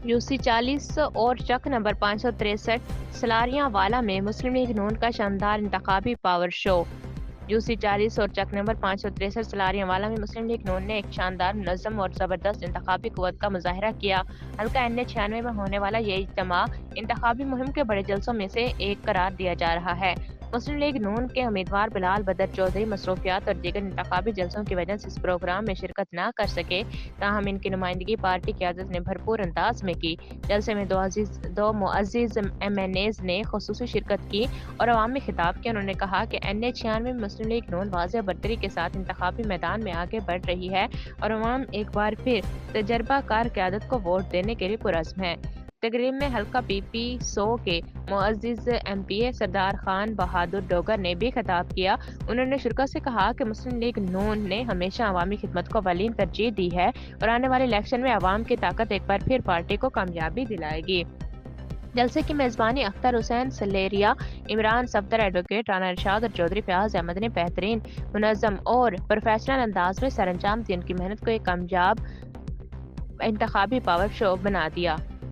UC 40 और चक number 563 सलारियां वाला में मुस्लिम लीग नून का शानदार इंतखाबी पावर शो। यूसी 40 और चक नंबर 563 सलारियां वाला में मुस्लिम लीग नून ने एक शानदार, मुनज़्ज़म और ज़बरदस्त इंतखाबी क़ुव्वत का मुज़ाहिरा किया। हल्का NH 96 में होने वाला ये इज्तिमा इंतखाबी मुहिम के बड़े जलसों में से एक करार दिया जा रहा है। मुस्लिम लीग नून के उम्मीदवार बिलाल बदर चौधरी मसरूफियात और दीगर इंतखाबी जलसों की वजह से इस प्रोग्राम में शिरकत न कर सके, ताहम इनकी नुमाइंदगी पार्टी क़यादत ने भरपूर अंदाज में की। जलसे में दो मुअज़्ज़िज़ MNAs ने खुसूसी शिरकत की और अवामी खिताब किया। उन्होंने कहा कि NH 96 में मुस्लिम लीग नून वाज़ेह बरतरी के साथ इंतखाबी मैदान में आगे बढ़ रही है और अवाम एक बार फिर तजर्बाकार क़यादत को वोट देने के लिए पुरज़्म है। तकरीब में हल्का PP 100 के मुअज़्ज़िज़ MPA सरदार खान बहादुर डोगर ने भी खिताब किया। उन्होंने शुरका से कहा कि मुस्लिम लीग नून ने हमेशा अवामी खिदमत को अव्वलीन तरजीह दी है और आने वाले इलेक्शन में अवाम की ताकत एक बार फिर पार्टी को कामयाबी दिलाएगी। जलसे की मेज़बानी अख्तर हुसैन सलेरिया, इमरान सफदर, एडवोकेट राना इरशाद और चौधरी फयाज अहमद ने बेहतरीन, मुनज़्ज़म और प्रोफेशनल अंदाज में सरअंजाम दी। उनकी मेहनत को एक कामयाब इंतखाबी पावर शो बना दिया।